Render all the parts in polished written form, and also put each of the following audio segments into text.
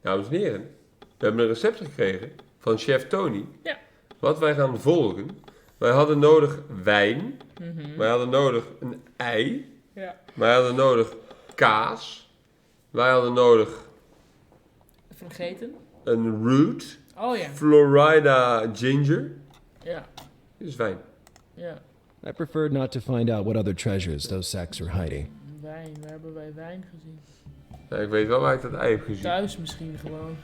Dames en heren, we hebben een recept gekregen van chef Tony. Ja. Wat wij gaan volgen. Wij hadden nodig wijn. Wij hadden nodig een ei. Ja. Wij hadden nodig kaas. Wij hadden nodig Even vergeten. een root. Oh ja. Florida ginger. Ja. Dit is wijn. Ja. I preferred not to find out what other treasures those sacks are hiding. Wijn. Waar hebben wij wijn gezien? Ja, ik weet wel waar ik dat ei heb gezien. Thuis misschien gewoon.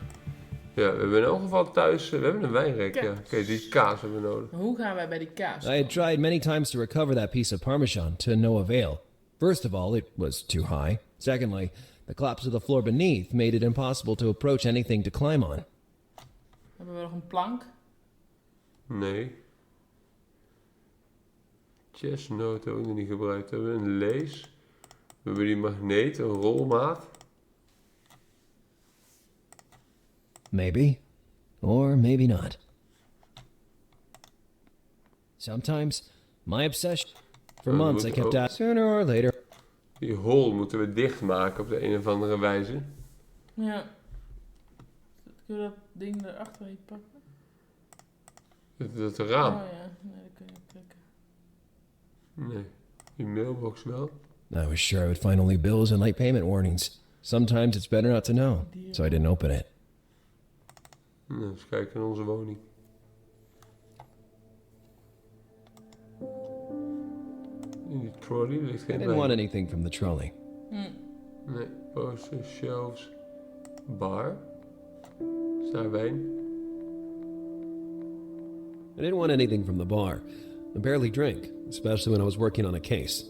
Ja, we hebben in elk geval thuis... we hebben een wijnrek, ja. Oké, die kaas hebben we nodig. Maar hoe gaan wij bij die kaas? I had tried many times to recover that piece of Parmesan, to no avail. First of all, it was too high. Secondly, the collapse of the floor beneath made it impossible to approach anything to climb on. Hebben we nog een plank? Nee. Chestnut hebben we ook nog niet gebruikt. We hebben een lees. We hebben die magneet, een rolmaat. Maybe. Or maybe not. Sometimes, my obsession... For Oh, months I moet kept ook. out sooner or later. Die hol moeten we dichtmaken op de een of andere wijze. Ja. Kun je dat ding erachter niet pakken? Dat raam. Oh ja. Nee, dat kun je niet trekken. Nee, die mailbox wel. I was sure I would find only bills and late payment warnings. Sometimes it's better not to know, so I didn't open it. Nou, eens kijken in onze woning. In die trolley ligt I geen didn't want wijn. anything from the trolley. Nee, posters, shelves, bar. Is daar wijn? I didn't want anything from the bar. I barely drink, especially when I was working on a case.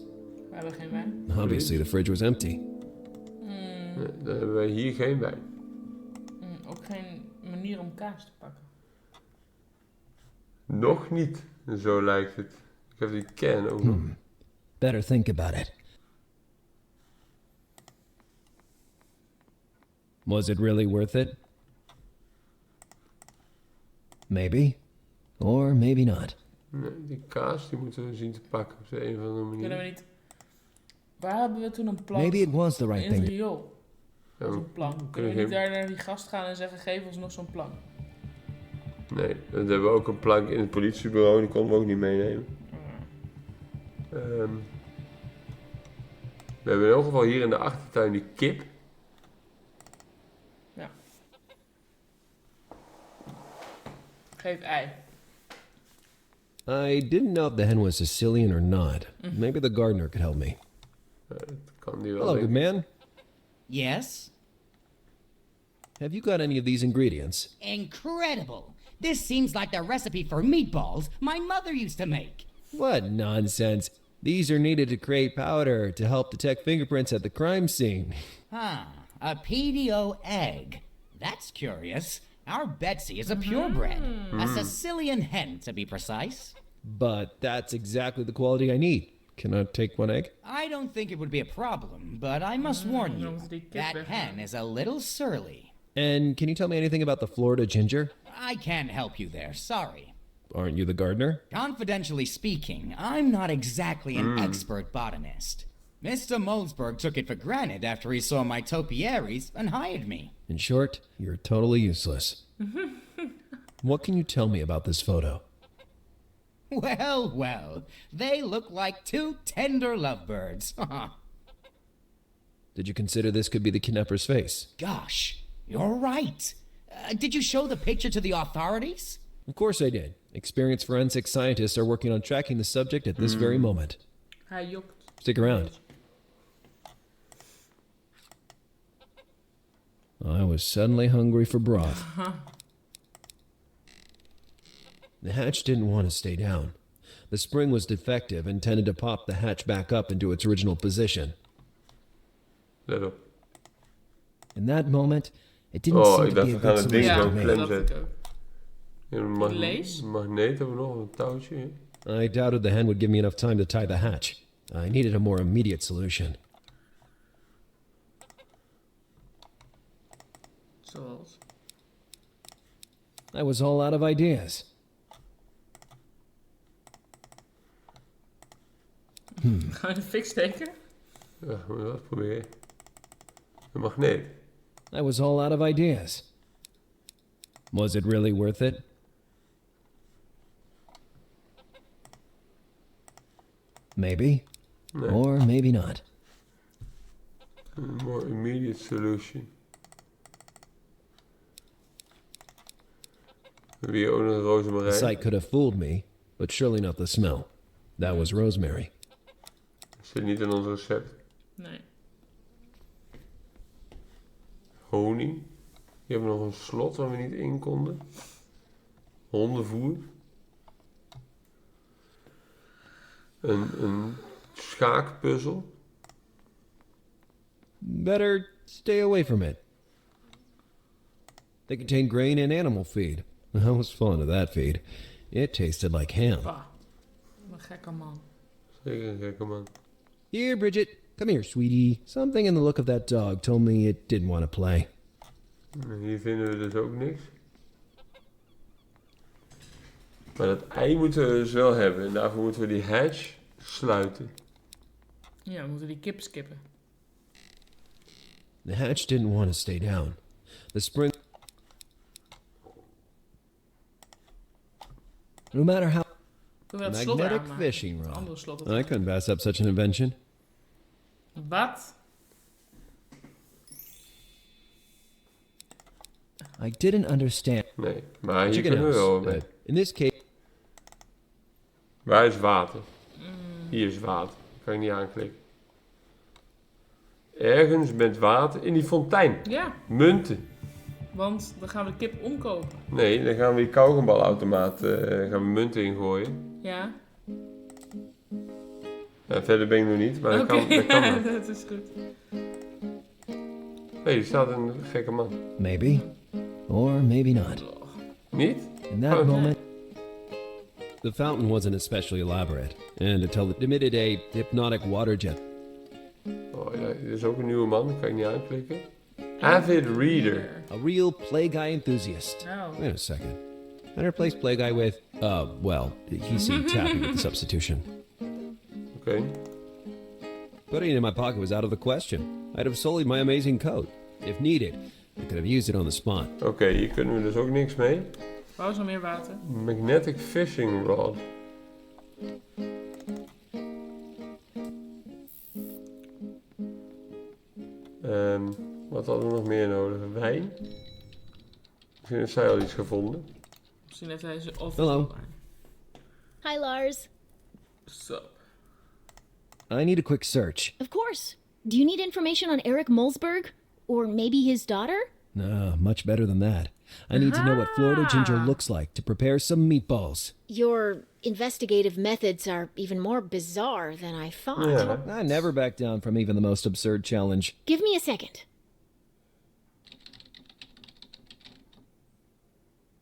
We hebben geen wijn. Obviously, the fridge was empty. Nee, dan hebben wij hier geen wijn. Ook geen manier om kaas te pakken. Nog niet, zo lijkt het. Ik heb die can ook nog. Better think about it. Was it really worth it? Maybe. Or maybe not. Nee, die kaas die moeten we zien te pakken op de een of andere manier. Kunnen we niet... Waar hebben we toen een plank? Maybe it was the right In het thing to... riool. Ja, Dat is we een plank. kunnen Kunnen we niet geen- daar naar die gast gaan en zeggen, geef ons nog zo'n plank? Nee, dan hebben we ook een plank in het politiebureau, die konden we ook niet meenemen. We hebben in elk geval hier in de achtertuin die kip. Ja. Geef ei. I didn't know if the hen was Sicilian or not. Maybe the gardener could help me. Dat kan die wel. Hello, denk good ik. man. Yes? Have you got any of these ingredients? Incredible! This seems like the recipe for meatballs my mother used to make. What nonsense. These are needed to create powder to help detect fingerprints at the crime scene. Huh, a PDO egg. That's curious. Our Betsy is a purebred. A Sicilian hen, to be precise. But that's exactly the quality I need. Can I take one egg? I don't think it would be a problem, but I must warn you, moeten die kip that weghalen. hen is a little surly. And can you tell me anything about the Florida ginger? I can't help you there, sorry. Aren't you the gardener? Confidentially speaking, I'm not exactly an expert botanist. Mr. Molesberg took it for granted after he saw my topiaries and hired me. In short, you're totally useless. What can you tell me about this photo? Well, well, they look like two tender lovebirds. Did you consider this could be the kidnapper's face? Gosh, you're right. Did you show the picture to the authorities? Of course I did. Experienced forensic scientists are working on tracking the subject at this very moment. Hij jokt. Stick around. I was suddenly hungry for broth. The hatch didn't want to stay down. The spring was defective and tended to pop the hatch back up into its original position. Let op. In that moment, it didn't Oh, seem ik to be dacht a we gaan good het ding solution Ja, to zo me. klem dat dacht ik zetten. ook. Ja, een Een lees? magneet hebben we nog, een touwtje. hè? I doubted the hen would give me enough time to tie the hatch. I needed a more immediate solution. Zoals. I was all out of ideas. Ga je de fik steken? Ja, moet je dat proberen. Een magneet. I was all out of ideas. Was it really worth it? Maybe. Nee. Or maybe not. A more immediate solution. We hebben hier ook nog The rozemarijn. sight could have fooled me, but surely not the smell. That was rosemary. Zit niet in ons recept. Nee. Honing. Hier hebben we nog een slot waar we niet in konden. Hondenvoer. Een schaakpuzzel. Better stay away from it. They contain grain and animal feed. I was fond of that feed. It tasted like ham. Bah. Wat een gekke man. Zeker een gekke man. Here, Bridget. Come here, sweetie. Something in the look of that dog told me it didn't want to play. En hier vinden we dus ook niks. Maar dat ei moeten we dus wel hebben. En daarvoor moeten we die hatch sluiten. Ja, we moeten die kip skippen. The hatch didn't want to stay down. The spring... No matter how... Doen we dat slot Magnetic aanmaken? fishing Het rod. andere slot. I couldn't pass up such an invention. Wat? I didn't understand. Nee, maar hier Chicken kunnen we wel house. mee. In this case... Waar is water? Hier is water. Kan je niet aanklikken. Ergens met water in die fontein. Ja, Munten. want dan gaan we de kip omkopen. Nee, dan gaan we die kauwgombalautomaat gaan we munten ingooien. Ja. Ja, verder ben ik nog niet, maar Oké, dat kan wel. dat is goed. Hé, er staat een gekke man. Maybe. Or maybe not. Niet? In that Oh. moment... The fountain wasn't especially elaborate, and until it emitted a hypnotic water jet. Oh ja, dit is ook een nieuwe man. Kan je niet aanklikken. Avid reader. A real play guy enthusiast. Nou, Wait a second. I replaced play guy with... well, he seemed happy with the substitution. Oké. Putting it in my pocket was out of the question. I'd have sullied my amazing coat. If needed, I could have used it on the spot. Oké, hier kunnen we dus ook niks mee. wou zo meer water. Magnetic fishing rod. Wat hadden we nog meer nodig? Wijn? Misschien heeft zij al iets gevonden. Misschien heeft hij ze of Hallo. Hi, Lars. Zo. I need a quick search. Of course. Do you need information on Eric Molsberg? Or maybe his daughter? Nah, much better than that. I need to know what Florida ginger looks like to prepare some meatballs. Your investigative methods are even more bizarre than I thought. Ja. I never back down from even the most absurd challenge. Give me a second.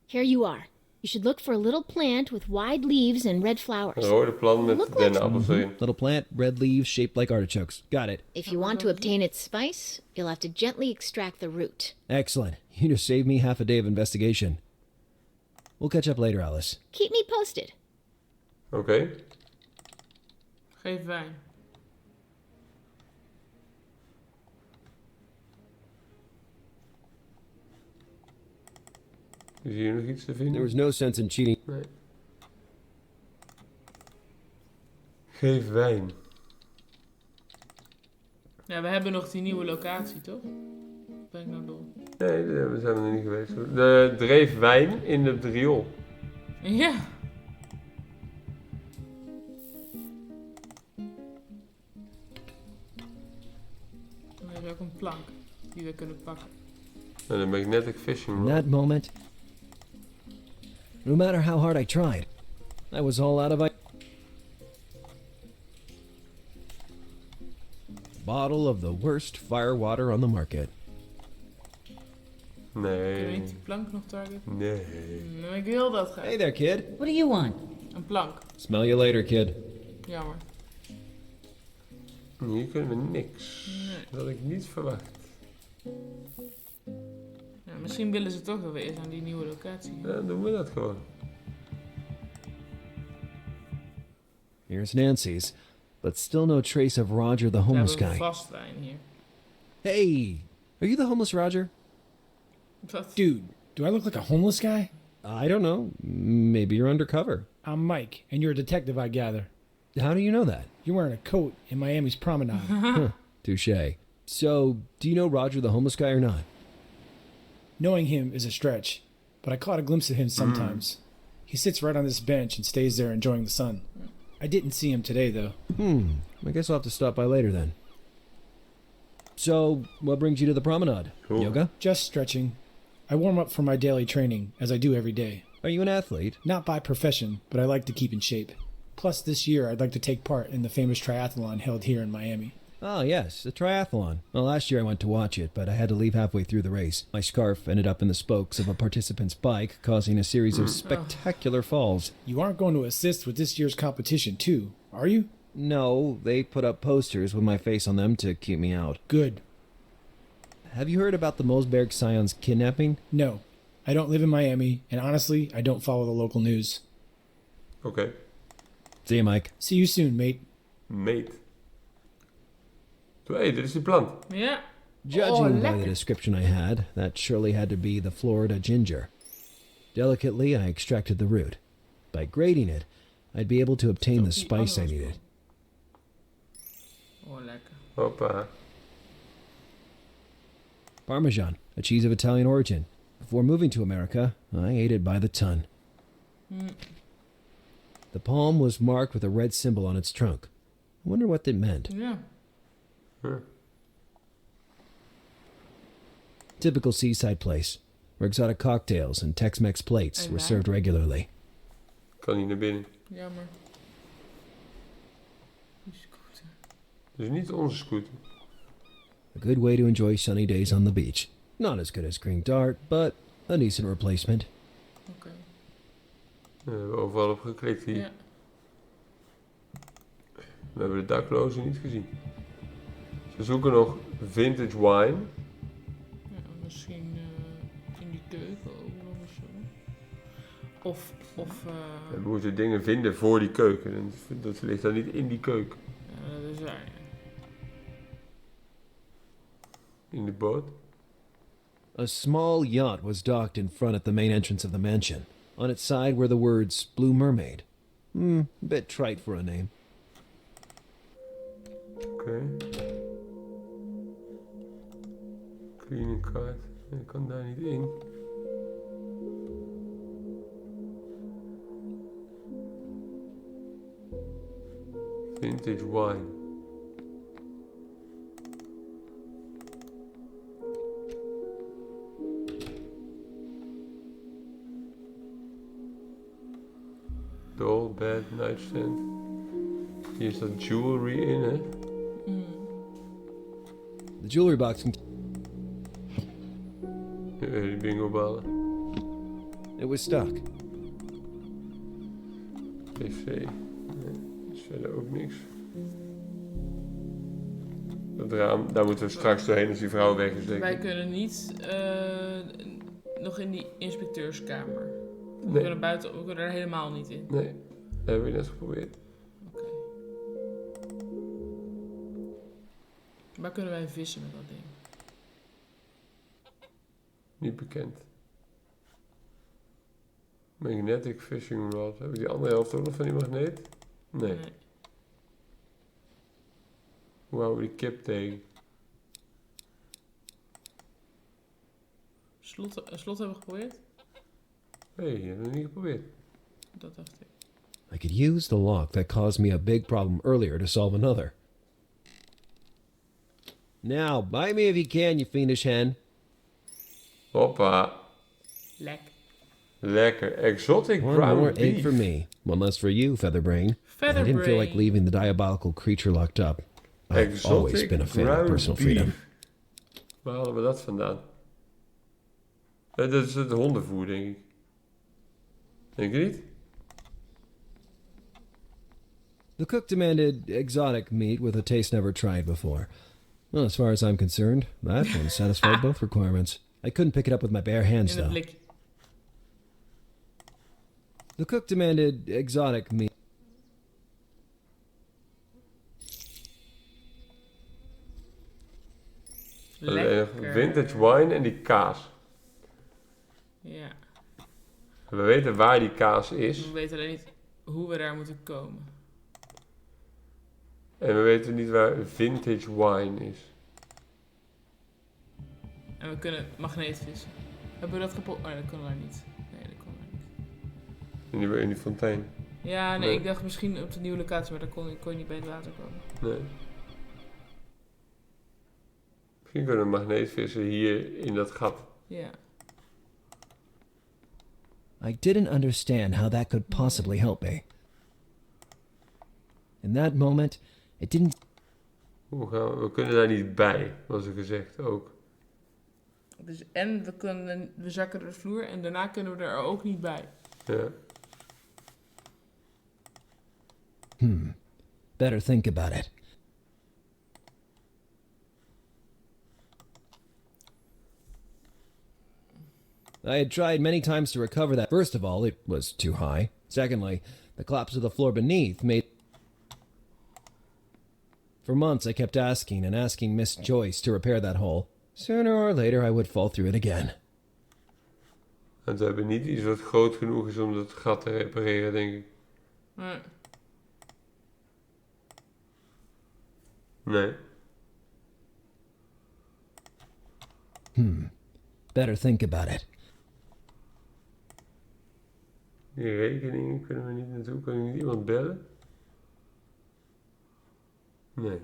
Here you are. You should look for a little plant with wide leaves and red Een flowers. rode plant met Look like- dennenappels erin. Little plant, red leaves shaped like artichokes. Got it. If you want to obtain its spice, you'll have to gently extract the root. Excellent. You just saved me half a day of investigation. We'll catch up later, Alice. Keep me posted. Oké. Geef wijn. Is hier nog iets te vinden? There was no sense in cheating. Nee. Geef wijn. Ja, we hebben nog die nieuwe locatie, toch? Ben ik nou dol? Nee, daar zijn we nog niet geweest. De dreef wijn in het riool. Ja. Dan heb je ook een plank die we kunnen pakken. En een magnetic fishing In rod. that moment, no matter how hard I tried, I was all out of ideas. Bottle of the worst firewater on the market. Kun je Nee. niet die plank nog targeten? Nee. Nee, ik wil dat graag. Hey there, kid. What do you want? Een plank. Smell you later, kid. Jammer. Hier kunnen we niks. Nee. Dat had ik niet verwacht. Ja, misschien willen ze toch dat we eerst aan die nieuwe locatie gaan. Ja, dan doen we dat gewoon. Here's Nancy's, but still no trace of Roger the We homeless hebben guy. vast wijn hier. Hey, are you the homeless Roger? Wat? Dude, do I look like a homeless guy? I don't know. Maybe you're undercover. I'm Mike, and you're a detective, I gather. How do you know that? You're wearing a coat in Miami's promenade. Touche. So, do you know Roger the homeless guy or not? Knowing him is a stretch, but I caught a glimpse of him sometimes. He sits right on this bench and stays there enjoying the sun. I didn't see him today, though. I guess I'll have to stop by later then. So, what brings you to the promenade? Cool. Yoga? Just stretching. I warm up for my daily training, as I do every day. Are you an athlete? Not by profession, but I like to keep in shape. Plus, this year I'd like to take part in the famous triathlon held here in Miami. Ah, yes, the triathlon. Well, last year I went to watch it, but I had to leave halfway through the race. My scarf ended up in the spokes of a participant's bike, causing a series of spectacular falls. You aren't going to assist with this year's competition, too, are you? No, they put up posters with my face on them to keep me out. Good. Have you heard about the Mosberg Scion's kidnapping? No, I don't live in Miami, and honestly, I don't follow the local news. Oké. See you, Mike. See you soon, mate. Meet. Hé, dit is die plant. Ja. Judging by the lekker. description I had, that surely had to be the Florida ginger. Delicately, I extracted the root. By grating it, I'd be able to obtain the spice I needed. Oh, lekker. Hoppa. Parmesan, a cheese of Italian origin. Before moving to America, I ate it by the ton. The palm was marked with a red symbol on its trunk. I wonder what that meant. Ja. Huh. Typical seaside place, where exotic cocktails and Tex-Mex plates En were wijn. served regularly. Kan niet naar binnen. Jammer. Die scooter. Dus niet onze scooter. A good way to enjoy sunny days on the beach. Not as good as Green Dart, but a decent replacement. Oké. We hebben overal op geklikt hier. Ja. We hebben de daklozen niet gezien. Ze zoeken nog vintage wine. Ja, misschien in die keuken ook nog of zo. Of We moeten dingen vinden voor die keuken. En dat ligt dan niet in die keuken. ja, dat is waar. Ja. In de boot. A small yacht was docked in front at the main entrance of the mansion. On its side were the words Blue Mermaid. Bit trite for a name. Oké. Cleaning card. Ik kan daar niet in. Vintage wine. Doll, bed, nightstand. Hier staat jewelry in, hè? The jewelry box Die bingo ballen. it was stuck. PC. Nee, is verder ook niks. Dat raam, daar moeten we straks doorheen als die vrouw weg is, denk Wij ik. kunnen niet nog in die inspecteurskamer. We Nee. kunnen buiten, we kunnen er helemaal niet in. Nee, dat hebben we net geprobeerd. Oké. Waar kunnen wij vissen met dat ding? Niet bekend. Magnetic fishing rod. Hebben we die andere helft ook nog van die magneet? Nee. Hoe houden we die kip tegen? Slot hebben we geprobeerd? Hé, die hebben we niet geprobeerd. Dat dacht ik. I could use the lock that caused me a big problem earlier to solve another. Now, bite me if you can, you fiendish hen. Hoppa. Lekker. Lekker. Exotic One ground more beef. egg for me. One less for you, Featherbrain. I didn't feel like leaving the diabolical creature locked up. I've always Exotic been a fan of ground personal beef. freedom. Waar halen we dat vandaan? Dat is het hondenvoer, denk ik. Denk je niet? The cook demanded exotic meat with a taste never tried before. Well, as far as I'm concerned, that one satisfied both requirements. I couldn't pick it up with my bare hands, In het though. blikje. The cook demanded exotic meat. Lekker. Vintage wine en die kaas. We weten waar die kaas is. We weten alleen niet hoe we daar moeten komen. En we weten niet waar vintage wine is. En we kunnen magneetvissen. Hebben we dat kapot? Oh nee, dat kunnen we daar niet. Nee, dat kunnen we daar niet. In die fontein. Ja, nee, Nee. ik dacht misschien op de nieuwe locatie, maar daar kon je niet bij het water komen. Nee. Misschien kunnen we magneetvissen hier in dat gat. Ja. I didn't understand how that could possibly help me. In that moment, it didn't. Hoe gaan we kunnen daar niet bij, was er gezegd ook. Dus en we zakken door de vloer en daarna kunnen we er ook niet bij. Ja. Better think about it. I had tried many times to recover that. First of all, it was too high. Secondly, the collapse of the floor beneath made. For months, I kept asking and asking Miss Joyce to repair that hole. Sooner or later, I would fall through it again. En we hebben niet iets wat groot genoeg is om dat gat te repareren, denk ik. Nee. Nee. Better think about it. Die rekeningen kunnen we niet naartoe. Kunnen we niet iemand bellen? Nee.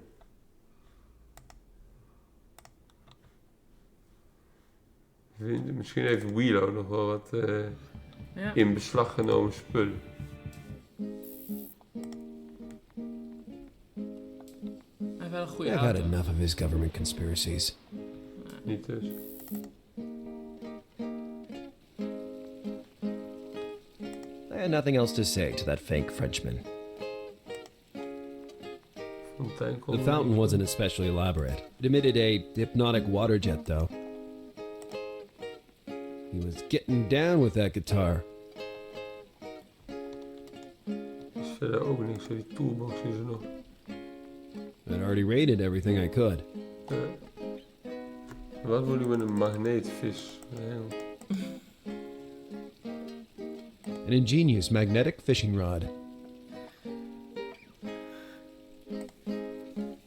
Misschien heeft Willow nog wel wat Ja. in beslag genomen spullen. Hij heeft wel een goede I've had auto. enough of his government conspiracies. Niet dus. I had nothing else to say to that fake Frenchman. Fontein kon The er fountain niet. wasn't especially elaborate. It emitted a hypnotic water jet, though. He was getting down with that guitar. Is verder ook niks. Die toolbox is er nog. I'd already raided everything I could. Wat moet ik met een magneetvis? An ingenious magnetic fishing rod.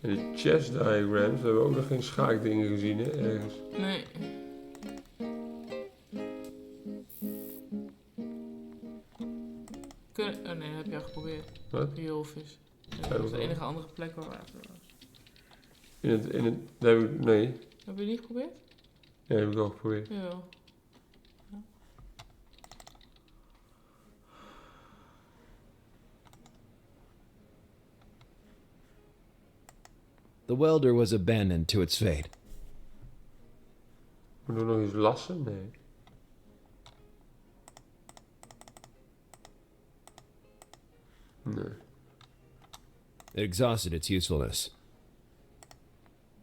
En de chess diagrams, we hebben ook nog geen schaakdingen gezien, hè, ergens. Nee. Oh nee, dat heb je al geprobeerd. Wat? Die hulvis. Ja, Dat was de wel. enige andere plek waar water was. Daar heb ik, nee. Heb je die niet geprobeerd? Ja, heb ik al geprobeerd. Jawel. The welder was abandoned to its fate. Moeten we nog eens lassen? Nee. Nee. It exhausted its usefulness.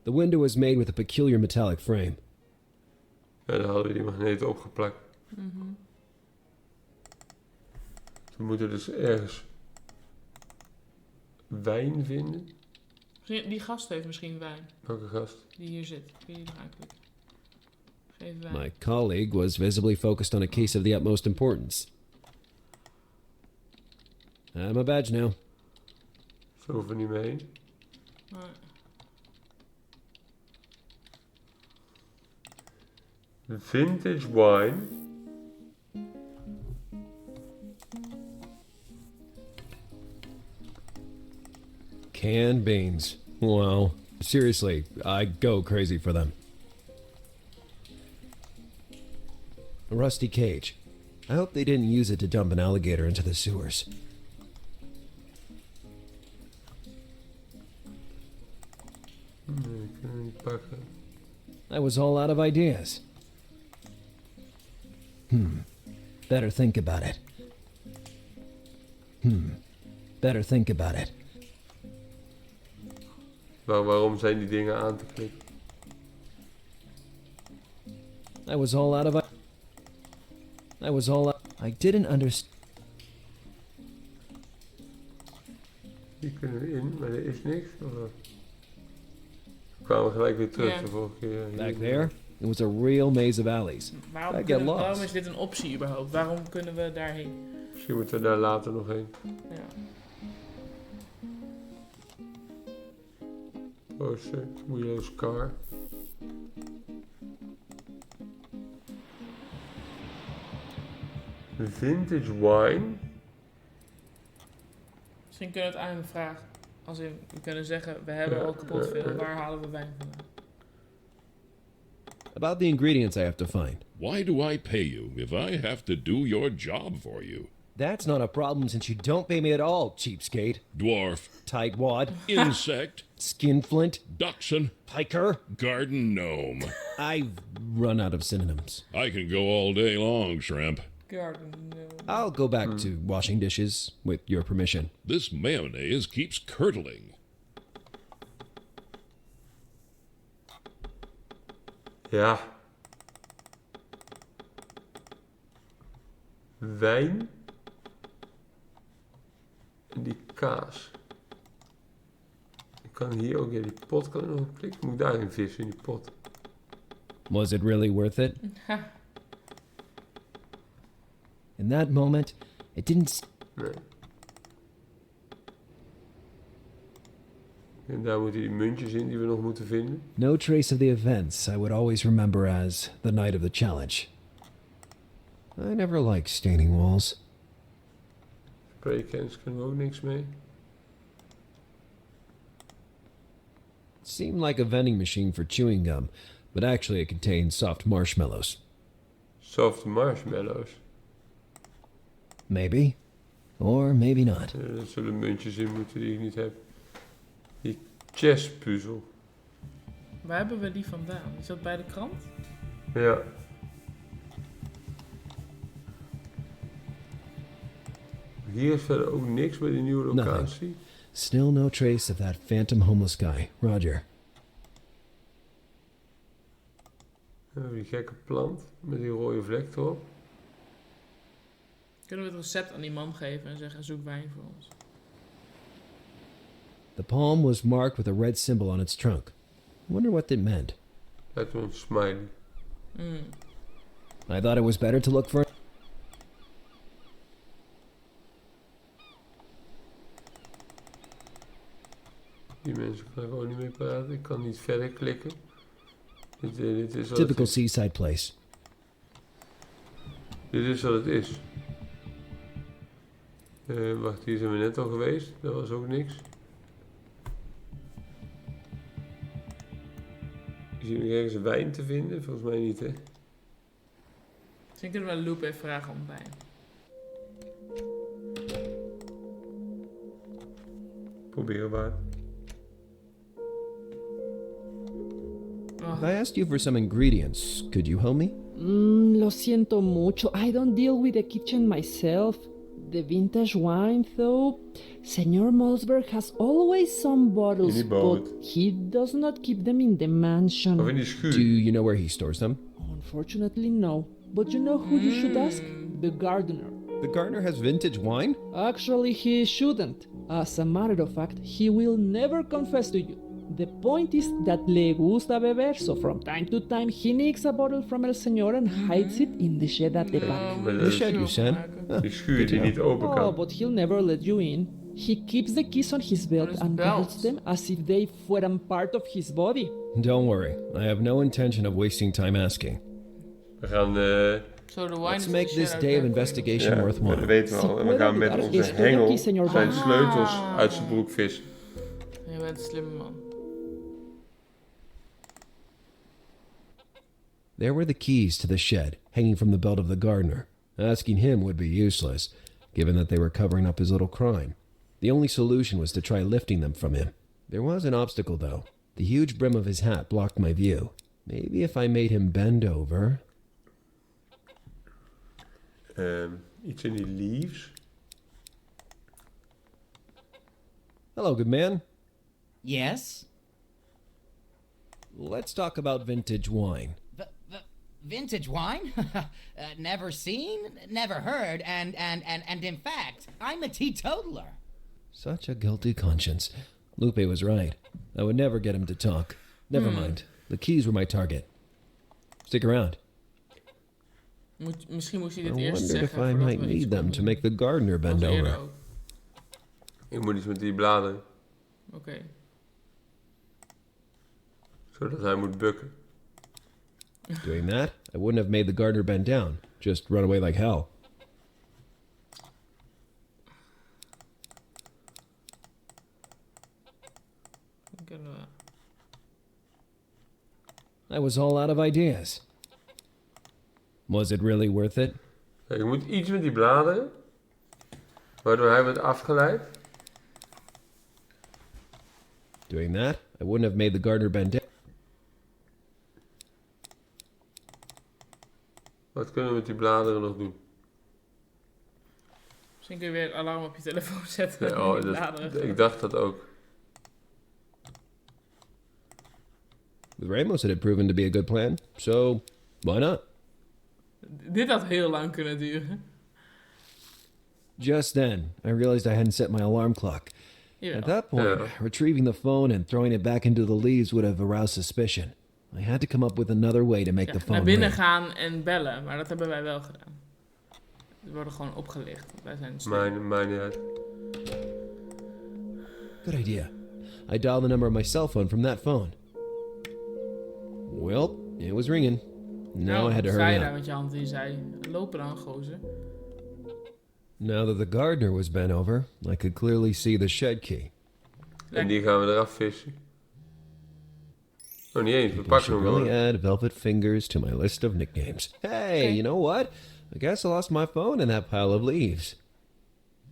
The window was made with a peculiar metallic frame. Ja, dan hadden we die magneten opgeplakt. We moeten dus ergens wijn vinden. Die gast heeft misschien wijn. Welke gast? Die hier zit. Kun je die nog aanklikken? Geef wijn. My colleague was visibly focused on a case of the utmost importance. I'm a badge now. Zo hoeven we niet mee heen. Nee. Vintage wine. Canned beans. Wow. Seriously, I go crazy for them. A rusty cage. I hope they didn't use it to dump an alligator into the sewers. Nee, kunnen we niet pakken. I was all out of ideas. Better think about it. Better think about it. Waarom zijn die dingen aan te klikken? I was all out of I was all out. I didn't understand. Hier kunnen we in, maar er is niks. Of wat? We kwamen gelijk weer terug Ja. de vorige keer. Back there, It was a real maze of alleys. I get Waarom lost. is dit een optie überhaupt? Waarom kunnen we daarheen? Misschien moeten we daar later nog heen. Ja. Poster, Willow's car. Vintage wine. Misschien kunnen we het aan hem vragen. Als we kunnen zeggen, we hebben al kapot veel. Waar halen we wijn vandaan? About the ingredients I have to find. Why do I pay you if I have to do your job for you? That's not a problem since you don't pay me at all, cheapskate. Dwarf, Tightwad, insect, skinflint, dachshund, piker. garden gnome. I've run out of synonyms. I can go all day long, shrimp. Garden, no. I'll go back to washing dishes, with your permission. This mayonnaise keeps curdling. Ja. Wijn. En die kaas. Ik kan hier ook, die pot kan ik nog op klikken. Moet ik daarin vissen, in die pot? Was it really worth it? In that moment, it didn't. Nee. En daar moeten die muntjes in die we nog moeten vinden. No trace of the events I would always remember as the night of the challenge. I never liked staining walls. Spraycans kunnen we ook niks mee. It seemed like a vending machine for chewing gum, but actually it contained soft marshmallows. Soft marshmallows. Maybe. Or maybe not. Er zullen muntjes in moeten die ik niet heb. Die chess puzzel. Waar hebben we die vandaan? Is dat bij de krant? Ja. Hier is verder ook niks bij die nieuwe locatie. Still no trace of that phantom homeless guy, Roger. Die gekke plant met die rode vlek erop. Kunnen we het recept aan die man geven en zeggen, zoek wijn voor ons? The palm was marked with a red symbol on its trunk. I wonder what it meant. Uit een smiley. I thought it was better to look for. Die mensen kan gewoon niet mee praten. Ik kan niet verder klikken. Dit is wat Typical het is. seaside place. Dit is wat het is. Wacht, hier zijn we net al geweest. Dat was ook niks. Is hier nog ergens wijn te vinden? Volgens mij niet, hè? Misschien kunnen we Loop even vragen om wijn. Proberen waard. I asked you for some ingredients. Could you help me? Lo siento mucho. I don't deal with the kitchen myself. The vintage wine, though. Senor Malsberg has always some bottles, In die boot. but he does not keep them in the mansion. Of in die schuur. Do you know where he stores them? Unfortunately, no. But you know who you should ask? The gardener. The gardener has vintage wine? Actually, he shouldn't. As a matter of fact, he will never confess to you. The point is that le gusta beber, so from time to time he nicks a bottle from El Señor and hides it in the shed at the back. Maar The shed you said? die schuur die niet open Oh, kan. but he'll never let you in. He keeps the keys on his belt his and belt. holds them as if they fueran part of his body. Don't worry. I have no intention of wasting time asking. We gaan... Zo, de wine Let's is make de this shit day of uit investigation dat worthwhile. weten we al. En we gaan met onze hengel zijn sleutels uit zijn broek vissen. Je bent een slimme man. There were the keys to the shed, hanging from the belt of the gardener. Asking him would be useless, given that they were covering up his little crime. The only solution was to try lifting them from him. There was an obstacle, though. The huge brim of his hat blocked my view. Maybe if I made him bend over... Iets in die leaves. Hello, good man. Yes? Let's talk about vintage wine. Vintage wine? Never seen, never heard, and in fact, I'm a teetotaler. Such a guilty conscience. Lupe was right. I would never get him to talk. Never mind. The keys were my target. Stick around. Misschien moest hij I dit eerst wondered if zeggen. I voordat might we iets need them konden to doen. make the gardener bend Dat was eerder over. ook. Ik moet iets met die bladeren. Oké. Zodat hij moet bukken. Doing that, I wouldn't have made the gardener bend down. Just run away like hell. Dan kunnen we... I was all out of ideas. Was it really worth it? Ja, je moet iets met die bladeren. Waardoor hij wordt afgeleid. Doing that, I wouldn't have made the gardener bend down. Wat kunnen we met die bladeren nog doen? Misschien kun je weer het alarm op je telefoon zetten. Nee, en oh, die bladeren. ik dacht dat ook. With Ramos, it had proven to be a good plan, so why not? Dit had heel lang kunnen duren. Just then, I realized I hadn't set my alarm clock. Jawel. At that point, Yeah. retrieving the phone and throwing it back into the leaves would have aroused suspicion. I had to come up with another way to make Ja, the phone naar binnen ring. gaan en bellen, maar dat hebben wij wel gedaan. We worden gewoon opgelicht. Wij zijn slim. Mij niet uit. Good idea. I dialed the number of my cell phone from that phone. Well, it was ringing. Now I had to sta je hurry daar up. met je hand en je zei, lopen dan, gozer. Now that the gardener was bent over, I could clearly see the shed key. En die gaan we eraf vissen. Oh, niet eens. We I pakken should hem really gewoon. add Velvet Fingers to my list of nicknames. Hey, Okay. you know what? I guess I lost my phone in that pile of leaves.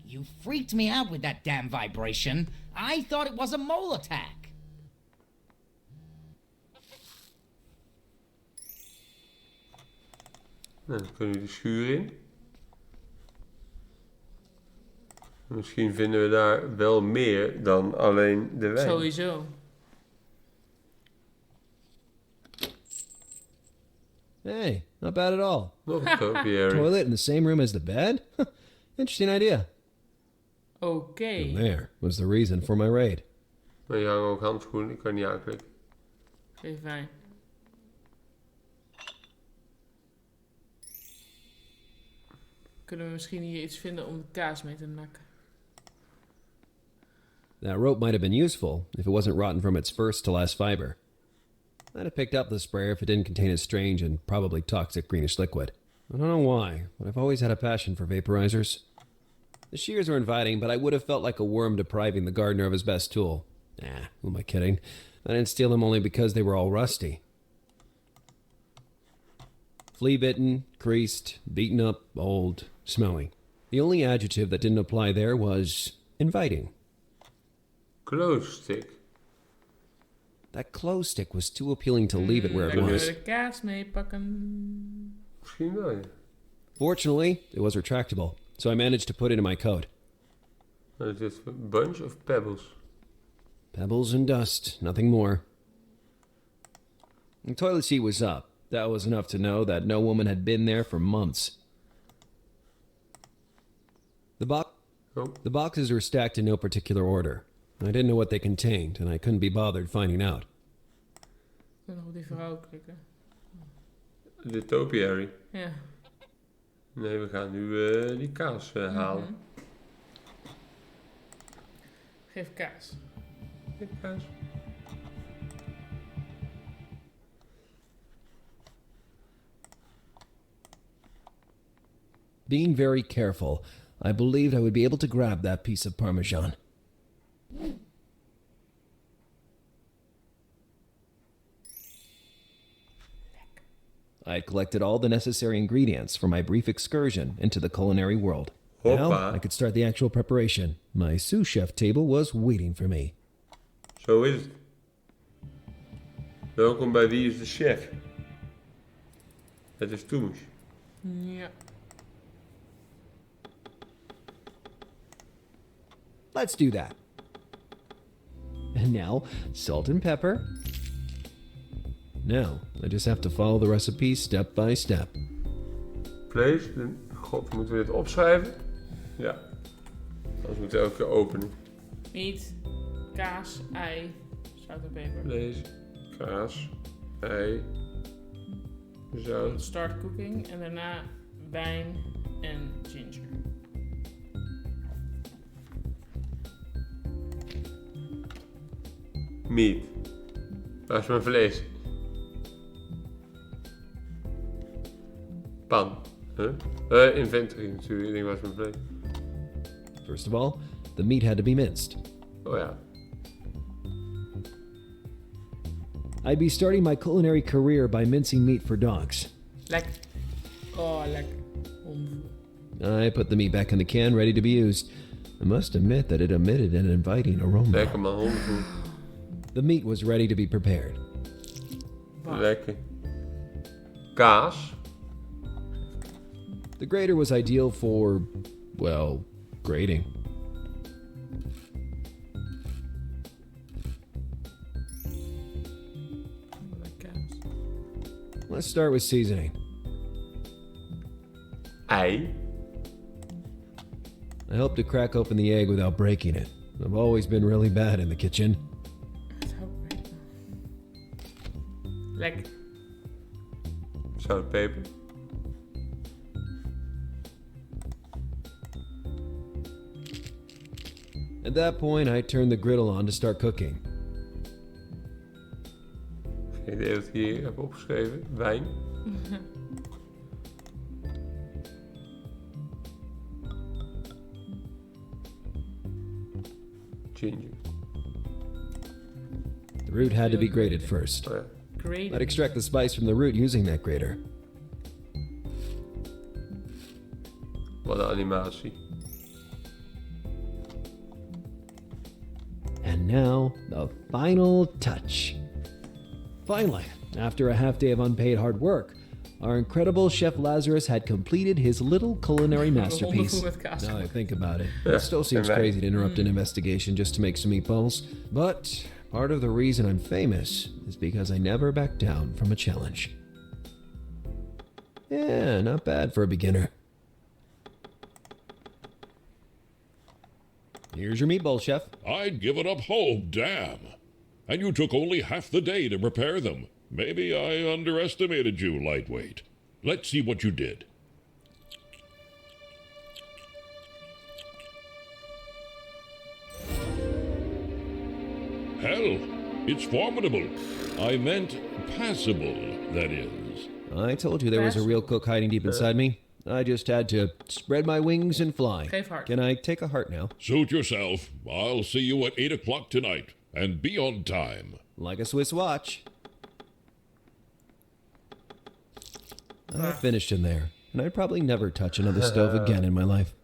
You freaked me out with that damn vibration. I thought it was a mole attack. Nou, dan kunnen we de schuur in. Misschien vinden we daar wel meer dan alleen de wijn. Sowieso. Hey, not bad at all. Nog een topiary. Toilet in the same room as the bed? Interesting idea. Oké. And there was the reason for my raid. Maar hier hangen ook handschoenen. Ik kan niet aanklikken. Even fijn. Kunnen we misschien hier iets vinden om de kaas mee te nakken? That rope might have been useful if it wasn't rotten from its first to last fiber. I'd have picked up the sprayer if it didn't contain a strange and probably toxic greenish liquid. I don't know why, but I've always had a passion for vaporizers. The shears were inviting, but I would have felt like a worm depriving the gardener of his best tool. Who am I kidding? I didn't steal them only because they were all rusty. Flea-bitten, creased, beaten up, old, smelly. The only adjective that didn't apply there was inviting. Close stick. That clothes stick was too appealing to leave it where Daar it kunnen was. we de kaas mee pakken. Misschien wel, ja. Fortunately, it was retractable, so I managed to put it in my coat. Wat is dit? Een bunch of pebbles? Pebbles and dust, nothing more. The toilet seat was up. That was enough to know that no woman had been there for months. Oh, The boxes were stacked in no particular order. I didn't know what they contained, and I couldn't be bothered finding out. Ik kan nog op die vrouw klikken. de topiary. Ja. Nee, we gaan nu die kaas halen. Mhm. Geef kaas. Die kaas. Being very careful, I believed I would be able to grab that piece of Parmesan. I had collected all the necessary ingredients for my brief excursion into the culinary world. Now Hoppa. I could start the actual preparation. My sous chef table was waiting for me. Zo is het. Welkom bij Wie is de Chef? Het is Toemus. Ja. Let's do that. And now, salt and pepper. Now, I just have to follow the recipe step by step. Vlees. God, moeten we dit opschrijven? Ja. Anders moeten we elke keer openen. Meat, kaas, ei, zout en peper. Vlees, kaas, ei, Zo. Start cooking. En daarna wijn en ginger. Meat. Waar is mijn vlees? Pan. Huh? Inventory natuurlijk. Ik denk, waar is mijn vlees? First of all, the meat had to be minced. Oh ja. I'd be starting my culinary career by mincing meat for dogs. Lekker. Oh, lekker. Hondenvoer. I put the meat back in the can, ready to be used. I must admit that it emitted an inviting aroma. Lekker man, hondenvoer. The meat was ready to be prepared. Lekker. Kaas. The grater was ideal for, well, grating. Let's start with seasoning. Ei. I helped to crack open the egg without breaking it. I've always been really bad in the kitchen. Lekker. Zout, peper. At that point, I turned the griddle on to start cooking. Geen idee wat ik hier heb opgeschreven. Wijn. Ginger. The root had to be grated first. Oh ja. Great. I'd extract the spice from the root using that grater. Wat een animatie. And now, the final touch. Finally, after a half day of unpaid hard work, our incredible Chef Lazarus had completed his little culinary masterpiece. Hondenvoer met kaas. Now that I think about it, it still seems crazy to interrupt an investigation just to make some meatballs. But part of the reason I'm famous is because I never back down from a challenge. Yeah, not bad for a beginner. Here's your meatball, chef. I'd give it up. Oh, damn. And you took only half the day to prepare them. Maybe I underestimated you, lightweight. Let's see what you did. Hell, it's formidable. I meant passable, that is. I told you there was a real cook hiding deep inside me. I just had to spread my wings and fly. Geef hart. Can I take a heart now? Suit yourself. I'll see you at 8 o'clock tonight. And be on time. Like a Swiss watch. I finished in there, and I'd probably never touch another stove again in my life.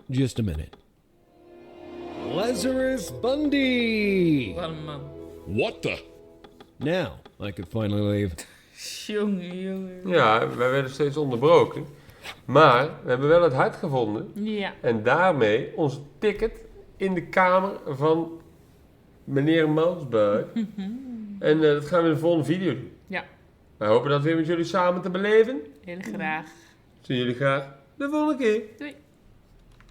Just a minute. Lazarus Bundy! Wat een man. What the? Now, I could finally leave. Jongen. Ja, wij werden steeds onderbroken. Maar we hebben wel het hart gevonden. Ja. En daarmee ons ticket in de kamer van meneer Malsberg. En dat gaan we in de volgende video doen. Ja. Wij hopen dat weer met jullie samen te beleven. Heel graag. Zien jullie graag de volgende keer. Doei.